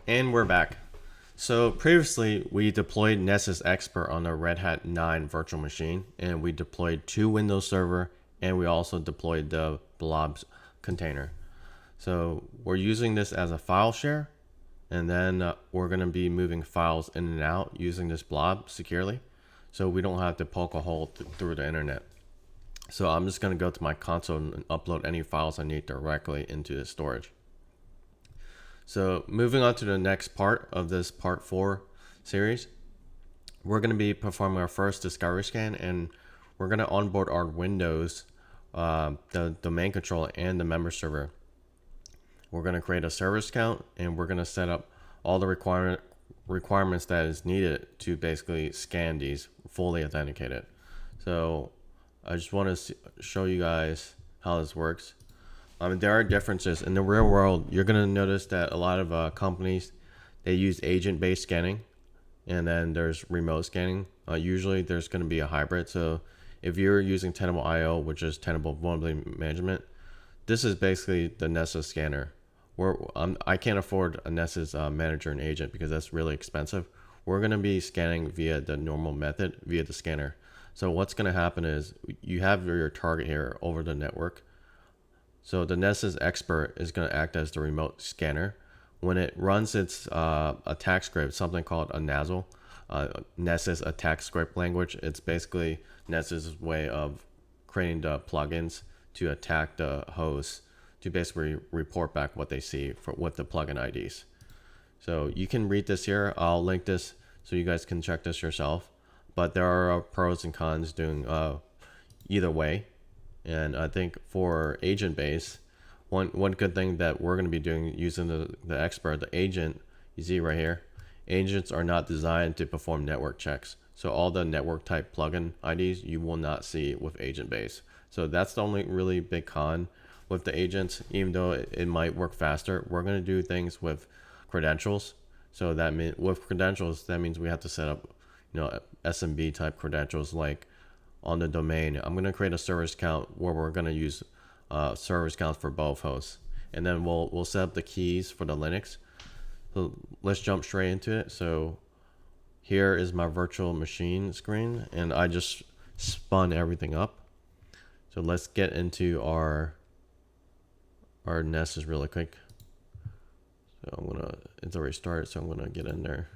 And we're back. So previously we deployed Nessus Expert on a Red Hat 9 virtual machine, and we deployed 2 Windows Server, and we also deployed the blobs container. So we're using this as a file share, and then we're going to be moving files in and out using this blob securely, so we don't have to poke a hole through the internet. So I'm just going to go to my console and upload any files I need directly into the storage. So moving on to the next part of this part 4 series, we're going to be performing our first discovery scan, and we're going to onboard our Windows, the domain controller, and the member server. We're going to create a service account, and we're going to set up all the requirements that is needed to basically scan these fully authenticated. So I just want to show you guys how this works. There are differences in the real world. You're going to notice that a lot of companies, they use agent-based scanning, and then there's remote scanning. Usually there's going to be a hybrid. So if you're using Tenable.io, which is Tenable Vulnerability Management, this is basically the Nessus scanner. I can't afford a Nessus manager and agent because that's really expensive. We're going to be scanning via the normal method, via the scanner. So what's going to happen is you have your target here over the network. So the Nessus Expert is going to act as the remote scanner. When it runs its attack script, something called a NASL, Nessus Attack Script Language, it's basically Nessus' way of creating the plugins to attack the host to basically report back what they see with the plugin IDs. So you can read this here. I'll link this so you guys can check this yourself. But there are pros and cons doing either way. And I think for agent base, one good thing that we're going to be doing using the expert, the agent, you see right here, agents are not designed to perform network checks. So all the network type plugin IDs you will not see with agent base. So that's the only really big con with the agents. Even though it might work faster, we're going to do things with credentials. So that means with credentials, that means we have to set up, SMB type credentials like on the domain. I'm going to create a service account where we're going to use service accounts for both hosts, and then we'll set up the keys for the Linux. So let's jump straight into it. So here is my virtual machine screen, and I just spun everything up. So let's get into our Nessus really quick. So it's already started, so I'm gonna get in there.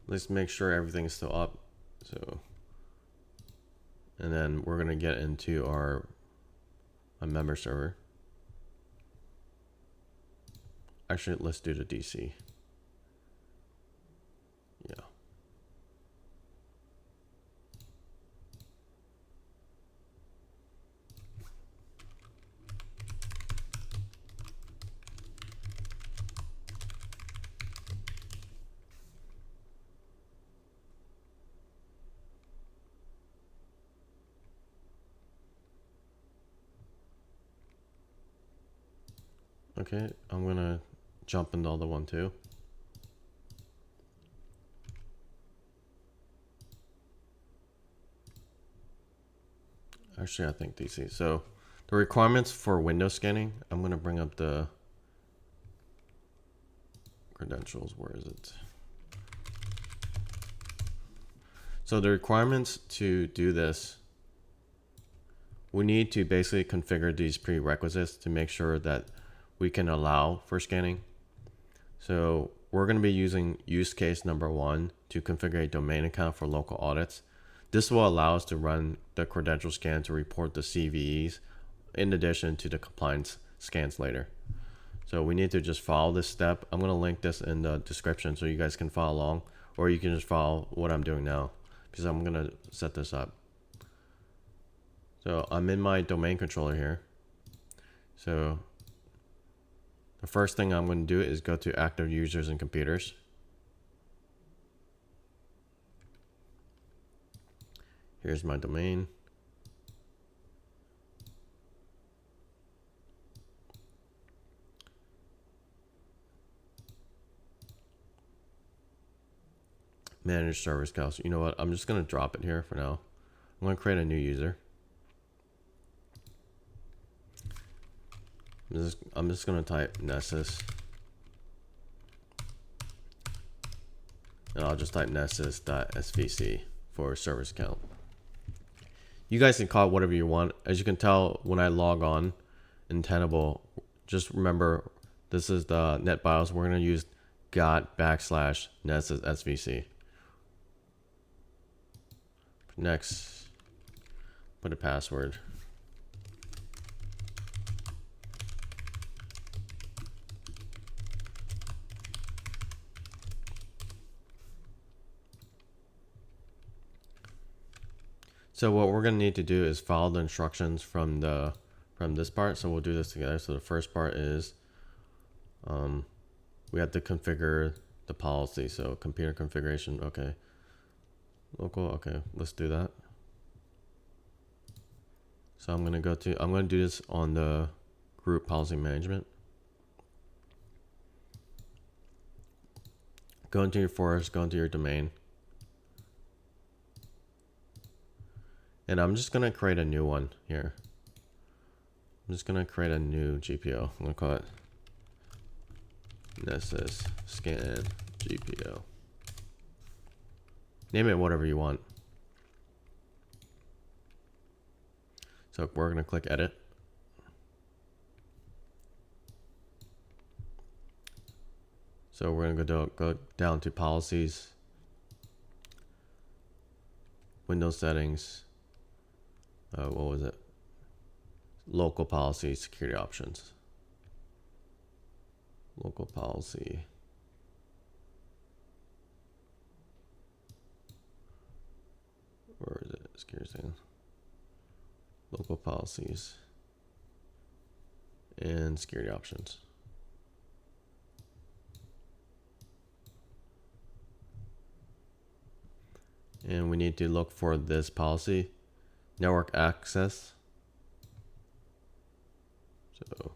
Let's make sure everything's still up. So, and then we're gonna get into our member server. Actually, let's do the DC. Yeah. Okay, I'm gonna jump into the other one too. Actually, I think DC. So the requirements for Windows scanning, I'm gonna bring up the credentials. Where is it? So the requirements to do this, we need to basically configure these prerequisites to make sure that we can allow for scanning. So we're going to be using use case number 1 to configure a domain account for local audits. This will allow us to run the credential scan to report the CVEs in addition to the compliance scans later. So we need to just follow this step. I'm going to link this in the description so you guys can follow along, or you can just follow what I'm doing now because I'm going to set this up. So I'm in my domain controller here. So the first thing I'm going to do is go to active users and computers. Here's my domain. Manage service accounts. You know what? I'm just going to drop it here for now. I'm going to create a new user. I'm just going to type Nessus. And I'll just type nessus.svc for service account. You guys can call it whatever you want. As you can tell, when I log on in Tenable, just remember this is the NetBIOS. We're going to use /nessus svc. Next, put a password. So what we're going to need to do is follow the instructions from this part. So we'll do this together. So the first part is we have to configure the policy. So computer configuration, okay. Local, okay, let's do that. So I'm going to do this on the group policy management. Go into your forest, go into your domain. And I'm just going to create a new one here. I'm just going to create a new GPO. I'm going to call it Nessus Scan GPO. Name it whatever you want. So we're going to click edit. So we're going to go down to policies, Windows settings. What was it? Local policy, security options. Local policy. Where is it? Security settings. Local policies. And security options. And we need to look for this policy. Network access. So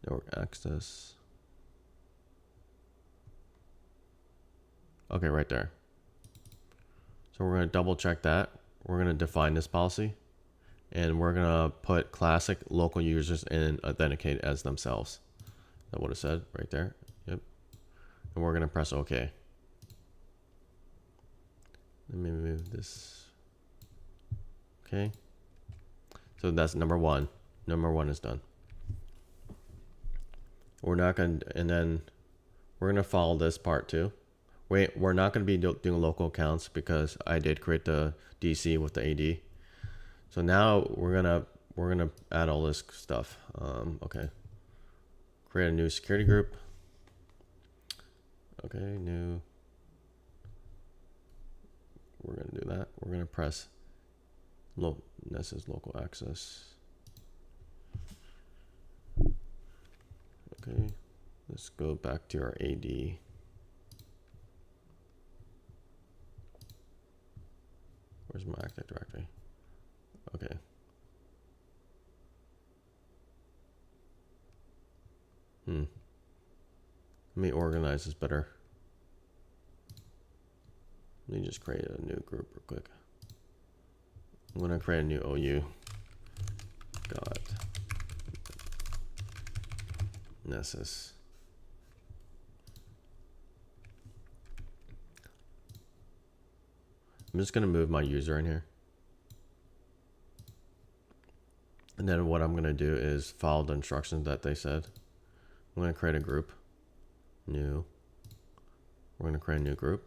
network access. Okay, right there. So we're going to double check that. We're going to define this policy. And we're going to put classic local users and authenticate as themselves. That would have said right there. Yep. And we're going to press OK. Let me move this. Okay, so that's number one. Number one is done. We're not going to, and then we're going to follow this part too. We're not going to be doing local accounts because I did create the DC with the AD. So now we're gonna add all this stuff. Okay, create a new security group. Okay, new. We're gonna do that. We're gonna press Nessus local access. Okay, let's go back to our AD. Where's my Active Directory? Okay. Let me organize this better. Let me just create a new group real quick. I'm gonna create a new OU. Got Nessus. I'm just gonna move my user in here. And then what I'm gonna do is follow the instructions that they said. I'm gonna create a group. New. We're gonna create a new group.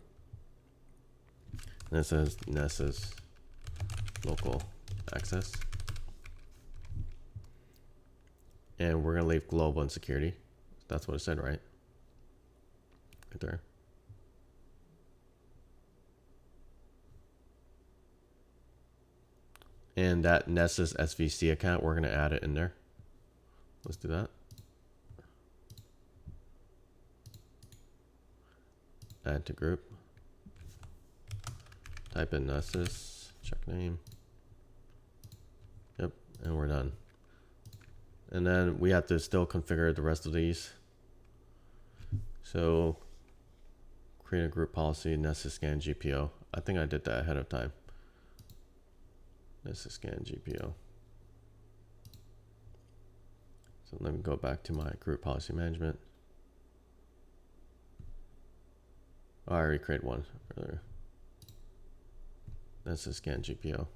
And it says Nessus local access. And we're gonna leave global and security. That's what it said, right? Right there. And that Nessus SVC account, we're gonna add it in there. Let's do that. Add to group. Type in Nessus, check name. Yep, and we're done. And then we have to still configure the rest of these. So create a group policy, Nessus scan GPO. I think I did that ahead of time. Nessus scan GPO. So let me go back to my group policy management. Oh, I already created one earlier. Nessus scan GPO.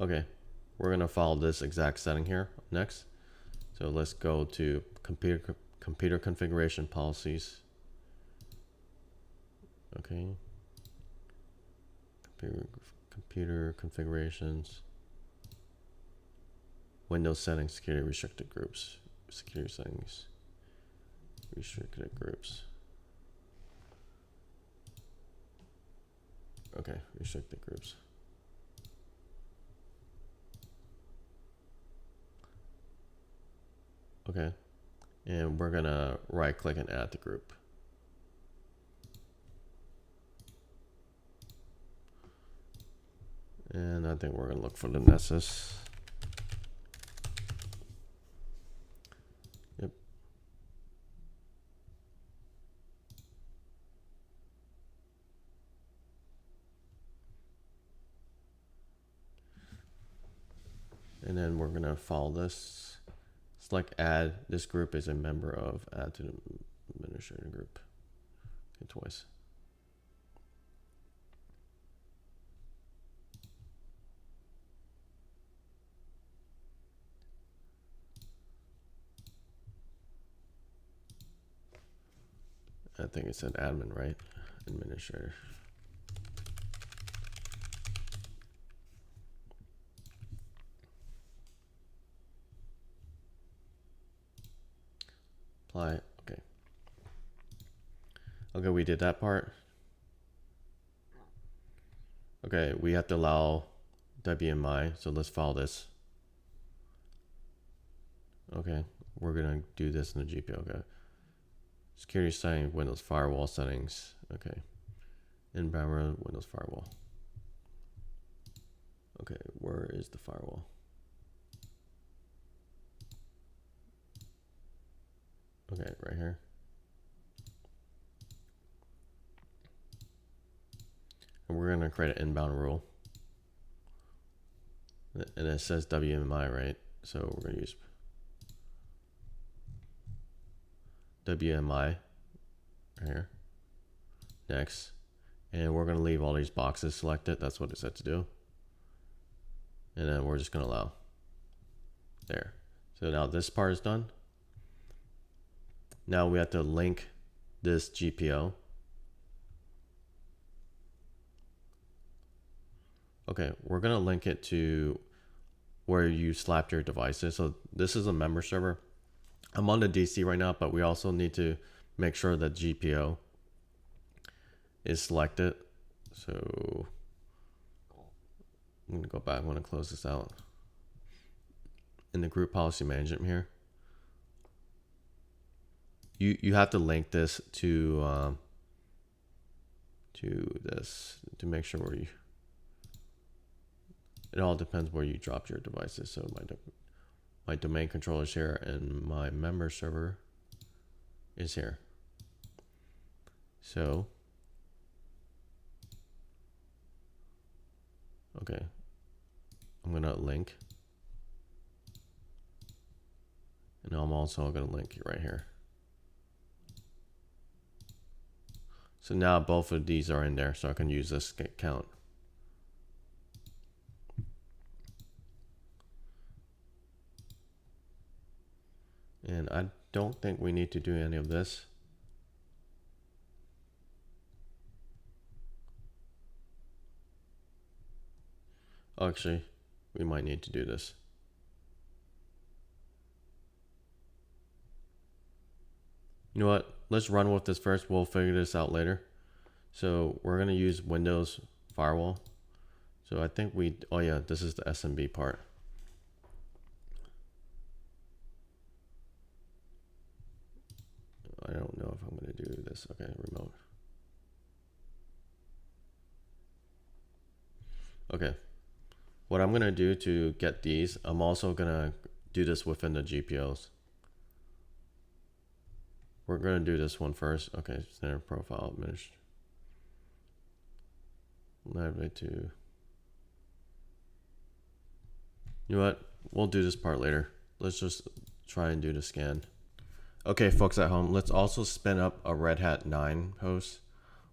Okay, we're gonna follow this exact setting here next. So let's go to computer configuration policies. Okay. Computer configurations. Windows settings, security restricted groups. Security settings, restricted groups. Okay, restricted groups. Okay, and we're gonna right click and add the group. And I think we're gonna look for the Nessus. Yep. And then we're gonna follow this. Select add. This group is a member of add to the administrator group. Okay, twice. I think it said admin, right? Administrator. Apply. Okay. Okay, we did that part. Okay, we have to allow WMI, so let's follow this. Okay, we're gonna do this in the GPO. Okay. Security setting, Windows firewall settings. Okay. Inbound Windows firewall. Okay, where is the firewall? Okay, right here. And we're gonna create an inbound rule. And it says WMI, right? So we're gonna use WMI right here. Next. And we're gonna leave all these boxes selected. That's what it said to do. And then we're just gonna allow. There. So now this part is done. Now we have to link this GPO. Okay, we're gonna link it to where you slapped your devices. So this is a member server. I'm on the DC right now, but we also need to make sure that GPO is selected. So I'm gonna go back. I'm gonna close this out. In the group policy management here, you have to link this to this to make sure where you. It all depends where you dropped your devices. So my domain controller is here, and my member server is here. So, okay, I'm gonna link, and I'm also gonna link it right here. So now both of these are in there, so I can use this account. And I don't think we need to do any of this. Oh, actually, we might need to do this. You know what? Let's run with this first. We'll figure this out later. So we're going to use Windows Firewall. So I think oh yeah, this is the SMB part. I don't know if I'm going to do this. Okay, remote. Okay. What I'm going to do to get these, I'm also going to do this within the GPOs. we're going to do this one first. Okay, center profile administration. Navigate to. You know what? We'll do this part later. Let's just try and do the scan. Okay, folks at home, let's also spin up a Red Hat 9 host.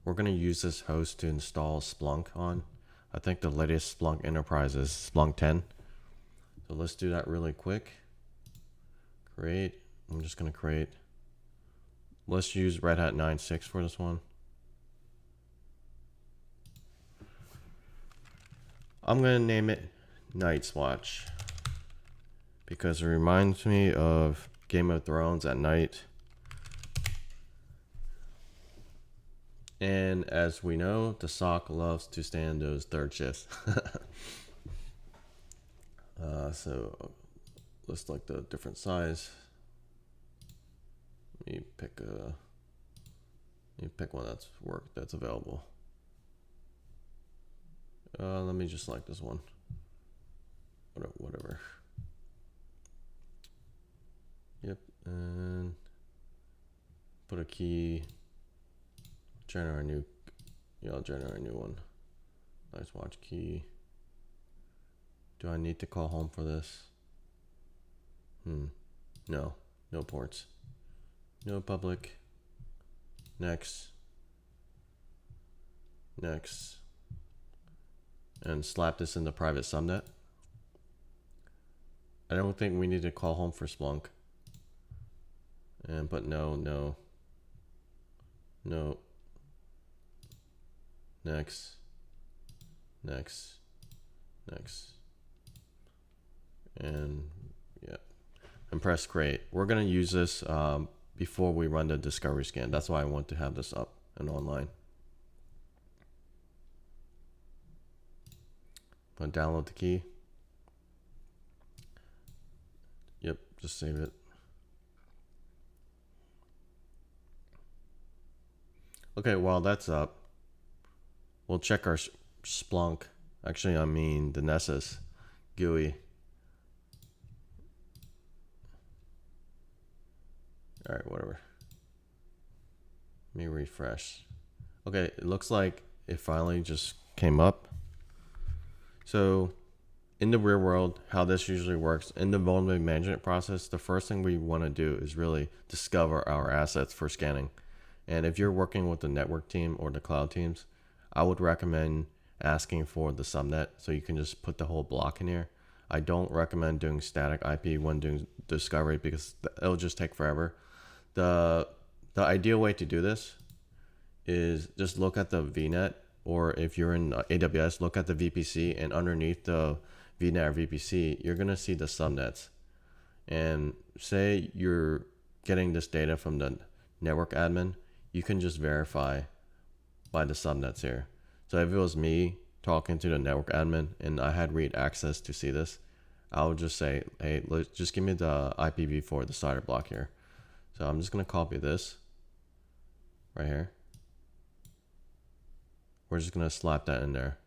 We're going to use this host to install Splunk on. I think the latest Splunk Enterprise is Splunk 10. So let's do that really quick. Create. I'm just going to create. Let's use Red Hat 9.6 for this one. I'm going to name it Night's Watch because it reminds me of Game of Thrones at night. And as we know, the SOC loves to stand those third shifts. So let's select the different size. Let me pick one that's available. Let me just select this one. Whatever. Yep, and put a key. Generate a new. Yeah, I'll generate a new one. Nice watch key. Do I need to call home for this? No ports. No public. Next. And slap this in the private subnet. I don't think we need to call home for Splunk. But no. Next. And yeah. And press create. We're going to use this before we run the discovery scan. That's why I want to have this up and online. I'm going to download the key. Yep, just save it. Okay, while that's up, we'll check our Splunk. Actually, I mean the Nessus GUI. All right, whatever. Let me refresh. Okay, it looks like it finally just came up. So in the real world, how this usually works, in the vulnerability management process, the first thing we want to do is really discover our assets for scanning. And if you're working with the network team or the cloud teams, I would recommend asking for the subnet so you can just put the whole block in here. I don't recommend doing static IP when doing discovery because it'll just take forever. The ideal way to do this is just look at the VNet, or if you're in AWS, look at the VPC, and underneath the VNet or VPC, you're going to see the subnets. And say you're getting this data from the network admin, you can just verify by the subnets here. So if it was me talking to the network admin and I had read access to see this, I would just say, hey, just give me the IPv4, the CIDR block here. So I'm just going to copy this right here. We're just going to slap that in there.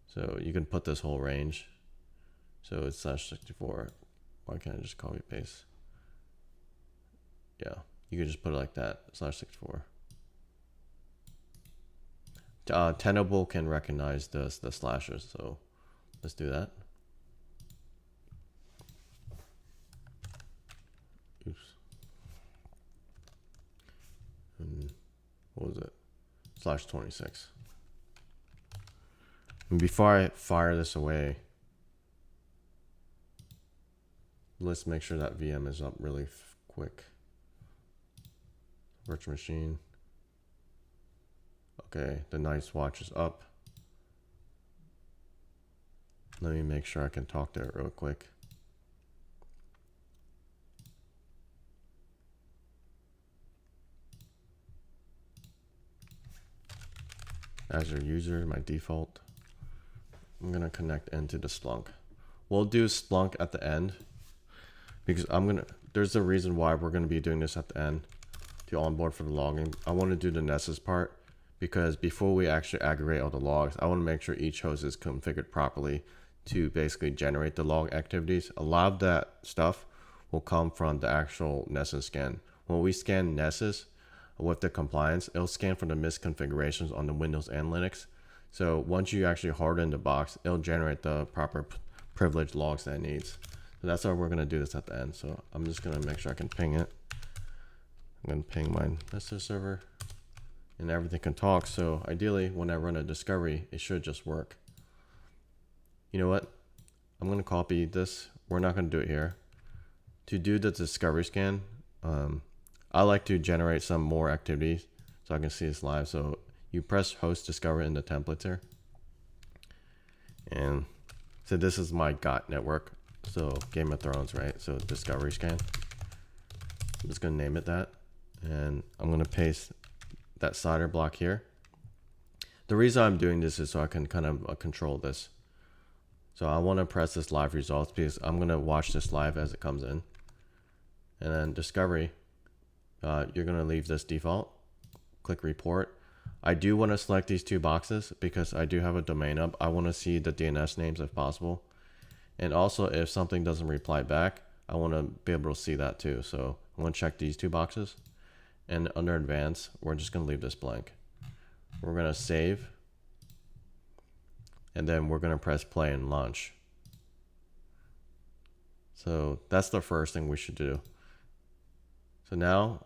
So you can put this whole range. So it's /64. Why can't I just copy paste? Yeah, you can just put it like that, /64. Tenable can recognize the slashes, so let's do that. Oops. And what was it? /26. And before I fire this away, let's make sure that VM is up really quick. Virtual machine. Okay, the Night's Watch is up. Let me make sure I can talk to it real quick. Azure user, my default. I'm gonna connect into the Splunk. We'll do Splunk at the end because there's a reason why we're gonna be doing this at the end to onboard for the logging. I want to do the Nessus part because before we actually aggregate all the logs, I want to make sure each host is configured properly to basically generate the log activities. A lot of that stuff will come from the actual Nessus scan. when we scan Nessus with the compliance, it'll scan for the misconfigurations on the Windows and Linux. So once you actually harden the box, it'll generate the proper privilege logs that it needs. So that's how we're going to do this at the end. So I'm just going to make sure I can ping it. I'm going to ping my Nessus server and everything can talk. So ideally, when I run a discovery, it should just work. You know what? I'm going to copy this. We're not going to do it here. To do the discovery scan, I like to generate some more activities so I can see this live. So you press host discovery in the templates here. And so this is my GOT network. So Game of Thrones, right? So discovery scan. I'm just going to name it that. And I'm going to paste that solder block here. The reason I'm doing this is so I can kind of control this. So I want to press this live results because I'm going to watch this live as it comes in. And then discovery, you're going to leave this default. Click report. I do want to select these two boxes because I do have a domain up. I want to see the DNS names if possible. And also if something doesn't reply back, I want to be able to see that too. So I'm going to check these two boxes. And under advanced, we're just going to leave this blank. We're going to save. And then we're going to press play and launch. So that's the first thing we should do. So now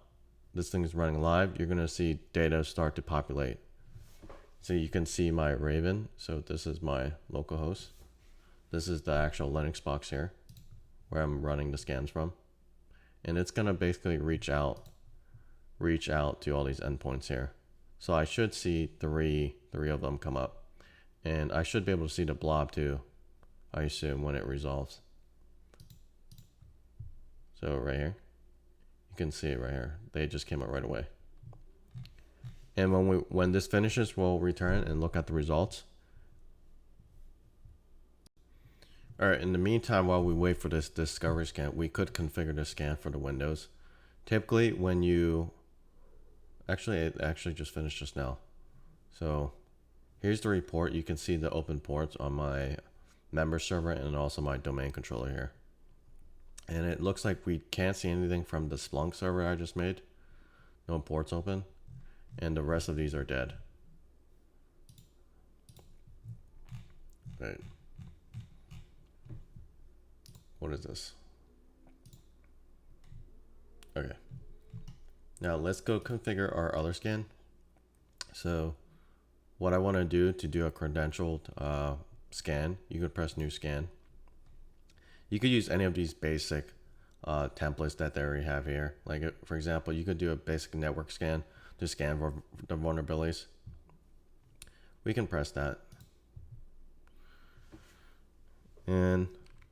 this thing is running live. You're going to see data start to populate. So you can see my Raven. So this is my local host. This is the actual Linux box here where I'm running the scans from. And it's going to basically reach out to all these endpoints here. So I should see three of them come up. And I should be able to see the blob too, I assume, when it resolves. So right here, you can see it right here. They just came up right away. And when this finishes, we'll return and look at the results. All right, in the meantime, while we wait for this discovery scan, we could configure the scan for the Windows. Typically, when you... Actually, it actually just finished just now. So here's the report. You can see the open ports on my member server and also my domain controller here. And it looks like we can't see anything from the Splunk server I just made. No ports open. And the rest of these are dead. Right. What is this? Okay. Now let's go configure our other scan. So what I want to do a credentialed scan, you could press new scan. You could use any of these basic templates that they already have here. Like for example, you could do a basic network scan to scan for the vulnerabilities. We can press that. And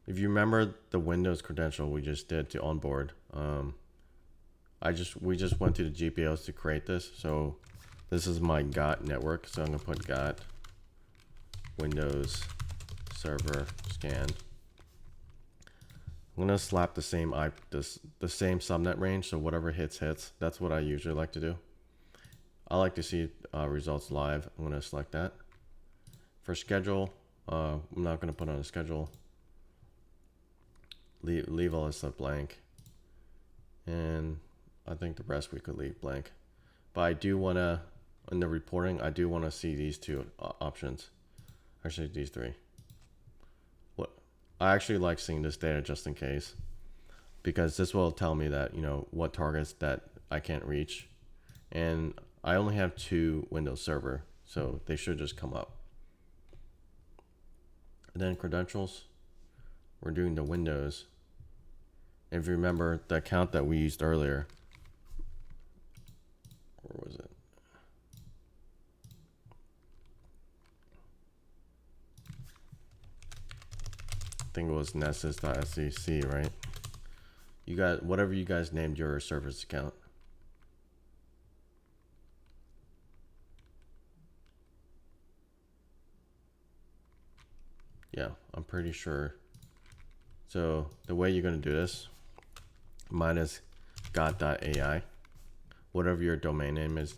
if you remember the Windows credential we just did to onboard, we just went to the GPOs to create this. So this is my GOT network. So I'm gonna put GOT Windows server scan. I'm gonna slap the same same subnet range. So whatever hits. That's what I usually like to do. I like to see results live. I'm gonna select that. For schedule, I'm not gonna put on a schedule. Leave all this stuff blank. And I think the rest we could leave blank. But I do want to, in the reporting, I do want to see these two options. Actually, these three. I actually like seeing this data just in case. Because this will tell me that, what targets that I can't reach. And I only have 2 Windows Server, so they should just come up. And then credentials. We're doing the Windows. If you remember the account that we used earlier, where was it? I think it was nessus.sec, right? You got whatever you guys named your service account. Yeah, I'm pretty sure. So the way you're going to do this, mine is got.ai, whatever your domain name is.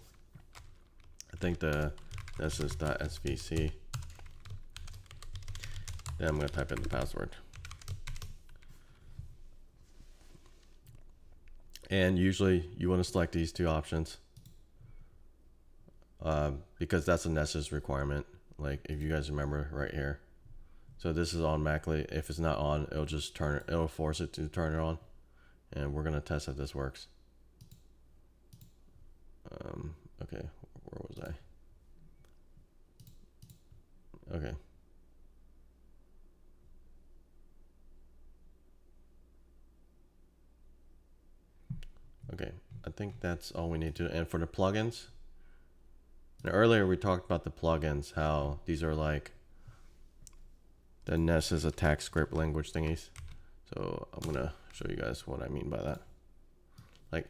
I think the nessus.svc. Then I'm going to type in the password. And usually you want to select these two options because that's a Nessus requirement. Like if you guys remember right here. So this is automatically, if it's not on, it'll just turn it, it'll force it to turn it on. And we're gonna test if this works. Okay, where was I? Okay. Okay, I think that's all we need to. And for the plugins, and earlier we talked about the plugins, how these are like the Nessus attack script language thingies. So I'm gonna show you guys what I mean by that. Like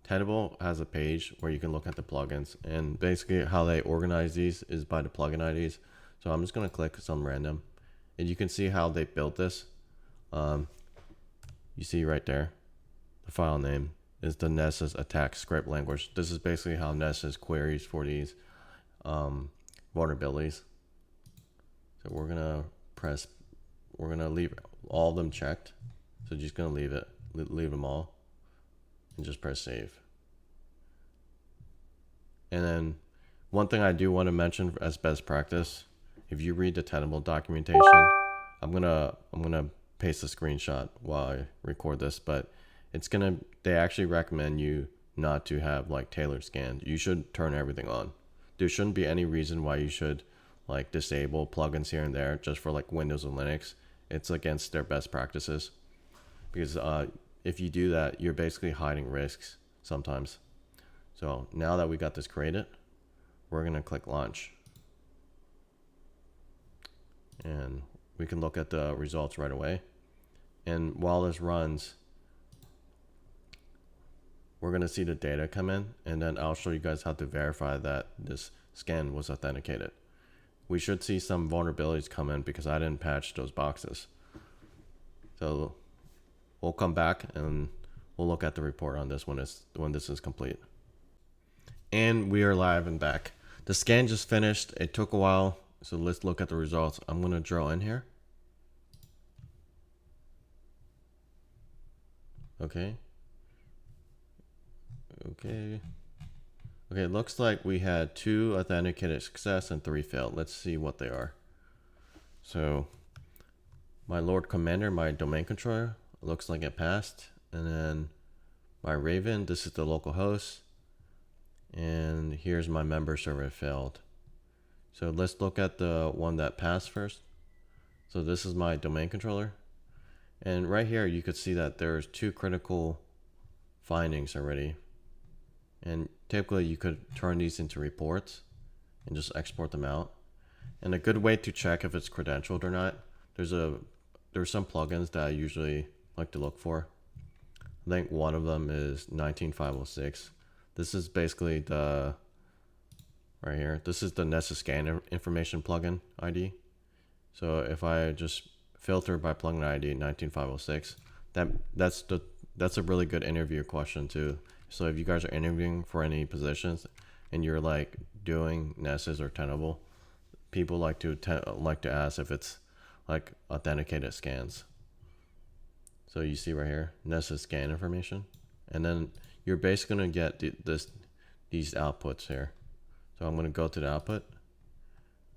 Tenable has a page where you can look at the plugins, and basically how they organize these is by the plugin IDs. So I'm just gonna click some random, and you can see how they built this. You see right there, the file name is the Nessus attack script language. This is basically how Nessus queries for these vulnerabilities. So we're gonna leave all of them checked. So just gonna leave them all, and just press save. And then one thing I do want to mention as best practice, if you read the Tenable documentation, I'm gonna paste a screenshot while I record this, but they actually recommend you not to have like tailored scans. You should turn everything on. There shouldn't be any reason why you should like disable plugins here and there just for like Windows and Linux. It's against their best practices, because if you do that, you're basically hiding risks sometimes. So now that we got this created, we're gonna click launch, and we can look at the results right away. And while this runs, we're gonna see the data come in, and then I'll show you guys how to verify that this scan was authenticated. We should see some vulnerabilities come in because I didn't patch those boxes. So we'll come back and we'll look at the report on this when this is complete. And we are live and back. The scan just finished. It took a while, so let's look at the results. I'm gonna draw in here. Okay. Okay, it looks like we had 2 authenticated success and 3 failed. Let's see what they are. So my Lord Commander, my domain controller, looks like it passed. And then my Raven, this is the local host. And here's my member server, failed. So let's look at the one that passed first. So this is my domain controller. And right here, you could see that there's 2 critical findings already. And typically you could turn these into reports and just export them out. And a good way to check if it's credentialed or not, there's some plugins that I usually like to look for. I think one of them is 19506. This is basically right here. This is the Nessus Scan Information plugin ID. So if I just filter by plugin ID 19506, that's a really good interview question too. So if you guys are interviewing for any positions and you're like doing Nessus or Tenable, people like to ask if it's like authenticated scans. So you see right here, Nessus scan information, and then you're basically gonna get these outputs here. So I'm gonna go to the output.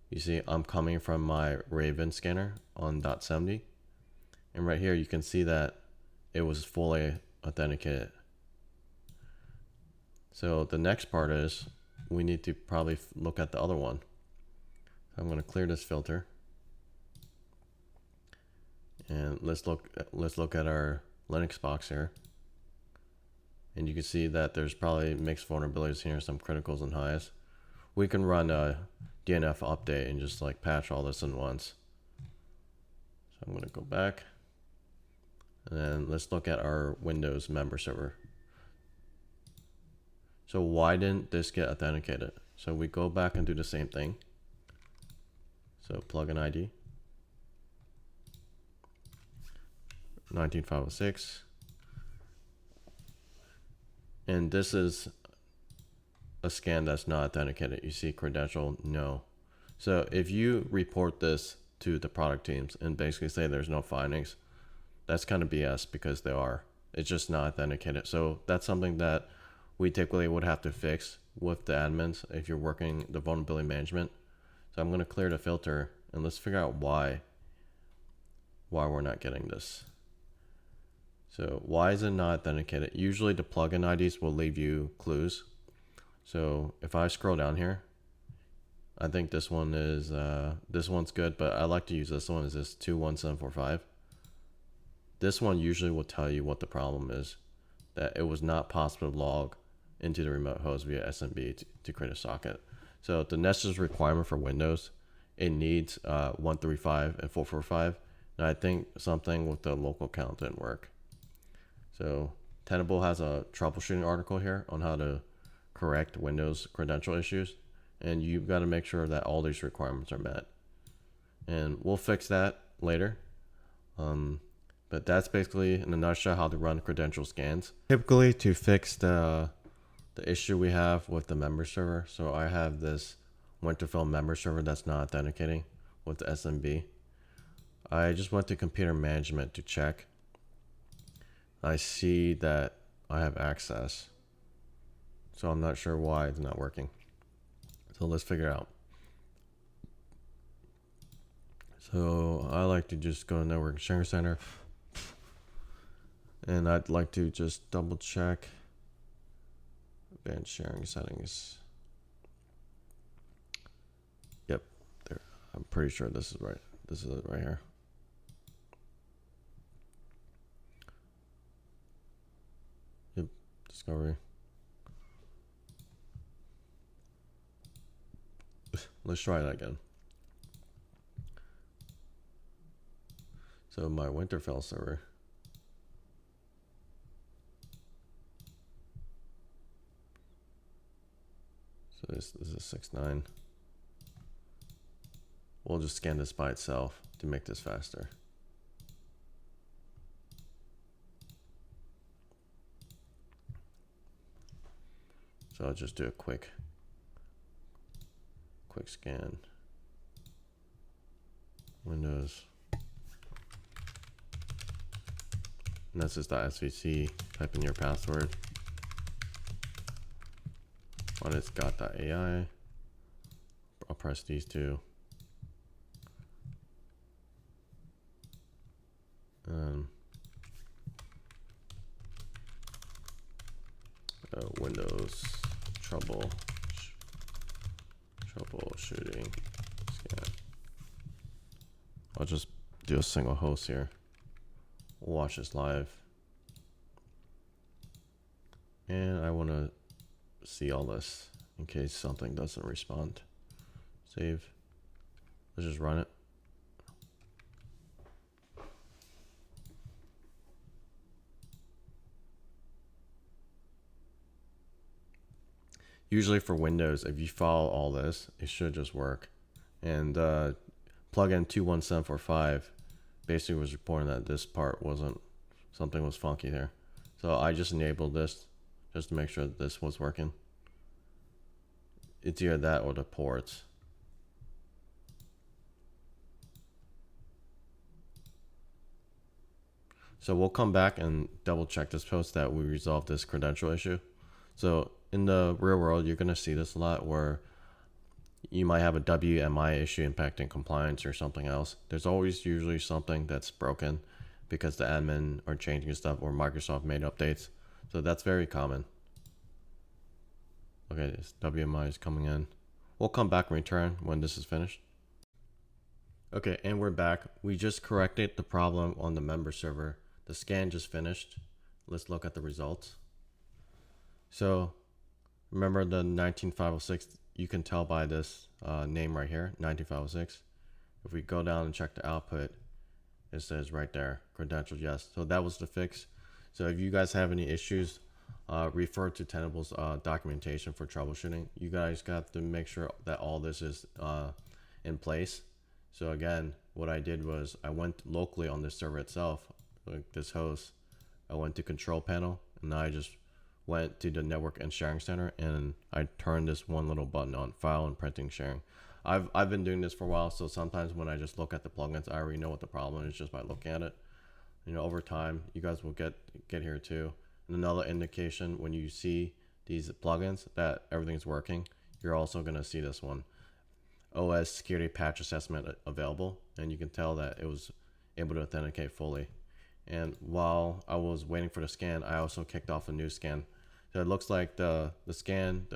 You see I'm coming from my Raven scanner on .70, and right here you can see that it was fully authenticated. So the next part is we need to probably look at the other one. I'm going to clear this filter, and let's look at our Linux box here. And you can see that there's probably mixed vulnerabilities here, some criticals and highs. We can run a DNF update and just like patch all this in once. So I'm going to go back, and then let's look at our Windows member server. So why didn't this get authenticated? So we go back and do the same thing. So plugin ID 19506, and this is a scan that's not authenticated. You see credential, no. So if you report this to the product teams and basically say there's no findings, that's kind of BS, because they are. It's just not authenticated. So that's something that we typically would have to fix with the admins if you're working the vulnerability management. So I'm going to clear the filter and let's figure out why we're not getting this. So why is it not authenticated? Usually the plugin IDs will leave you clues. So if I scroll down here, I think this one is, this one's good, but I like to use this one. Is this 21745? This one usually will tell you what the problem is, that it was not possible to log into the remote host via SMB to create a socket. So the Nessus requirement for Windows, it needs 135 and 445. And I think something with the local account didn't work. So Tenable has a troubleshooting article here on how to correct Windows credential issues. And you've got to make sure that all these requirements are met. And we'll fix that later. But that's basically, in a nutshell, how to run credential scans. Typically, to fix the issue we have with the member server. So I have this Winterfell member server that's not authenticating with the SMB. I just went to computer management to check. I see that I have access. So I'm not sure why it's not working. So let's figure out. So I like to just go to Network Sharing Center. And I'd like to just double check advanced sharing settings. Yep, there. I'm pretty sure this is right. This is it right here. Yep, discovery. Let's try that again. So my Winterfell server. So this is a 6.9. We'll just scan this by itself to make this faster. So I'll just do a quick scan. Windows. Nessus.svc. Type in your password. On it's got.ai. I'll press these two. Windows troubleshooting scan. I'll just do a single host here. We'll watch this live. And I want to see all this in case something doesn't respond. Save. Let's just run it. Usually for Windows, if you follow all this, it should just work. And plugin 21745 basically was reporting that this part wasn't, something was funky there. So I just enabled this just to make sure that this was working. It's either that or the ports. So we'll come back and double check this post that we resolved this credential issue. So in the real world, you're going to see this a lot where you might have a WMI issue impacting compliance or something else. There's always usually something that's broken because the admin are changing stuff or Microsoft made updates. So that's very common. Okay, this WMI is coming in. We'll come back and return when this is finished. Okay, and we're back. We just corrected the problem on the member server. The scan just finished. Let's look at the results. So remember the 19506, you can tell by this name right here, 19506. If we go down and check the output, it says right there, credentials, yes. So that was the fix. So if you guys have any issues, refer to Tenable's documentation for troubleshooting. You guys got to make sure that all this is in place. So again, what I did was I went locally on this server itself, like this host. I went to control panel, and I just went to the network and sharing center, and I turned this one little button on, file and printing sharing. I've been doing this for a while, so sometimes when I just look at the plugins, I already know what the problem is just by looking at it. over time, you guys will get here too. And another indication when you see these plugins that everything's working, you're also going to see this one, OS security patch assessment available, and you can tell that it was able to authenticate fully. And while I was waiting for the scan, I also kicked off a new scan. So it looks like the scan,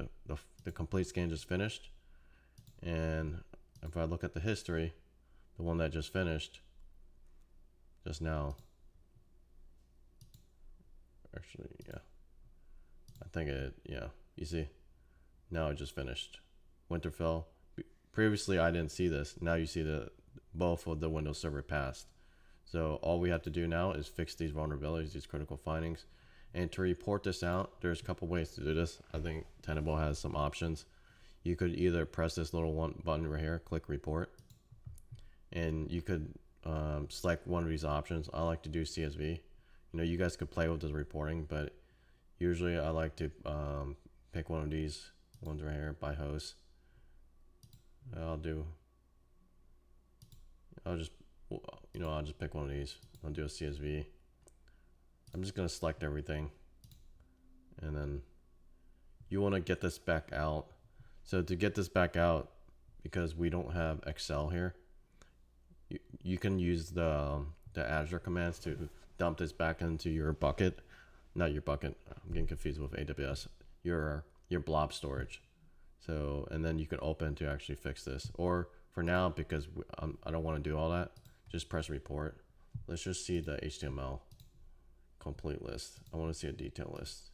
the complete scan just finished. And if I look at the history, the one that just finished just now, actually, yeah, I think yeah, you see, now it just finished. Winterfell. Previously, I didn't see this. Now you see both of the Windows Server passed. So all we have to do now is fix these vulnerabilities, these critical findings. And to report this out, there's a couple ways to do this. I think Tenable has some options. You could either press this little one button right here, click report, and you could select one of these options. I like to do CSV. You guys could play with this reporting, but usually I like to pick one of these ones right here by host. I'll just pick one of these. I'll do a CSV. I'm just gonna select everything, and then you want to get this back out. So to get this back out, because we don't have Excel here, you can use the Azure commands to dump this back into your bucket. Not your bucket. I'm getting confused with AWS. Your blob storage. So, and then you can open to actually fix this. Or for now, because I don't want to do all that, just press report. Let's just see the HTML complete list. I want to see a detail list.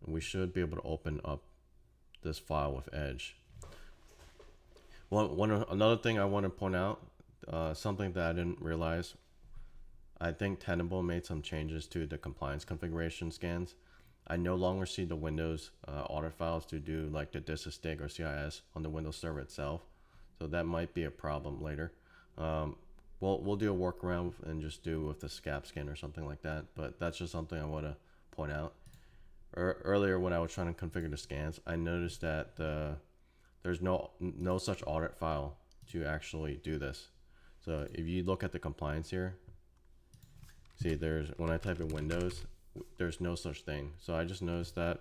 And we should be able to open up this file with Edge. Another thing I want to point out, something that I didn't realize, I think Tenable made some changes to the compliance configuration scans. I no longer see the Windows audit files to do like the dissystig or CIS on the Windows Server itself. So that might be a problem later. We'll do a workaround and just do with the SCAP scan or something like that. But that's just something I want to point out. Earlier when I was trying to configure the scans, I noticed that there's no such audit file to actually do this. So if you look at the compliance here, see when I type in Windows, there's no such thing. So I just noticed that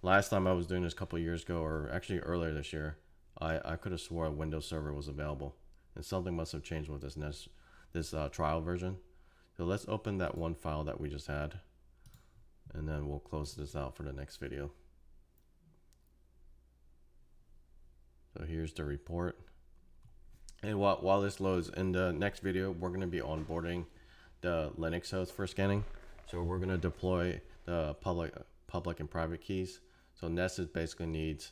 last time I was doing this a couple years ago, or actually earlier this year, I could have swore a Windows Server was available, and something must have changed with this trial version. So let's open that one file that we just had, and then we'll close this out for the next video. So here's the report. And while this loads, in the next video, we're going to be onboarding the Linux host for scanning. So we're going to deploy the public and private keys. So Nessus basically needs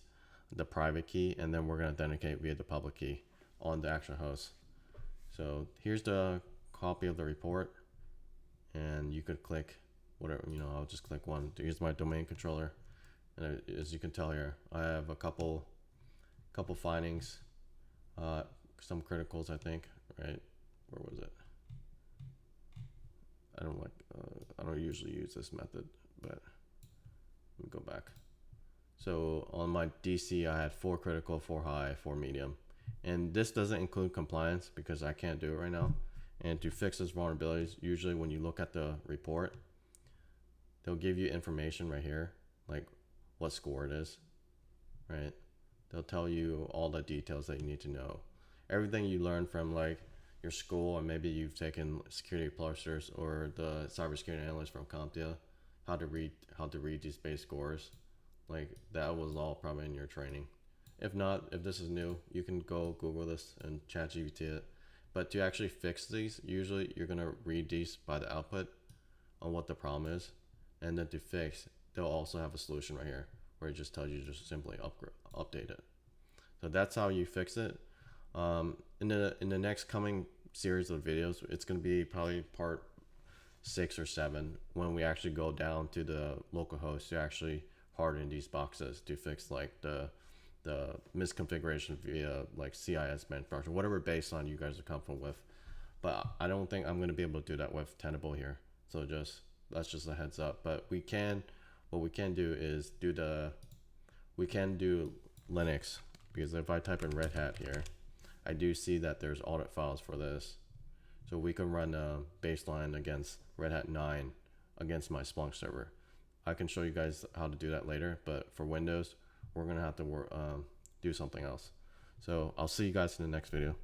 the private key, and then we're going to authenticate via the public key on the actual host. So here's the copy of the report, and you could click whatever, I'll just click one. Here's my domain controller, and as you can tell here, I have a couple findings, some criticals, I think, right? Where was it? I don't usually use this method, but let me go back. So on my DC, I had 4 critical, 4 high, 4 medium. And this doesn't include compliance because I can't do it right now. And to fix those vulnerabilities, usually when you look at the report, they'll give you information right here, like what score it is, right? They'll tell you all the details that you need to know. Everything you learn from like your school, or maybe you've taken security clusters or the cybersecurity analyst from CompTIA, how to read these base scores, like that was all probably in your training. If not, if this is new, you can go Google this and ChatGPT it. But to actually fix these, usually you're gonna read these by the output on what the problem is, and then to fix, they'll also have a solution right here where it just tells you to just simply update it. So that's how you fix it. In the next coming series of videos, it's going to be probably part 6 or 7 when we actually go down to the local host to actually harden these boxes to fix like the misconfiguration via like CIS manufacturer, whatever baseline you guys are comfortable with. But I don't think I'm going to be able to do that with Tenable here. So that's just a heads up. But what we can do is we can do Linux, because if I type in Red Hat here, I do see that there's audit files for this. So we can run a baseline against Red Hat 9 against my Splunk server. I can show you guys how to do that later, but for Windows, we're gonna have to do something else. So I'll see you guys in the next video.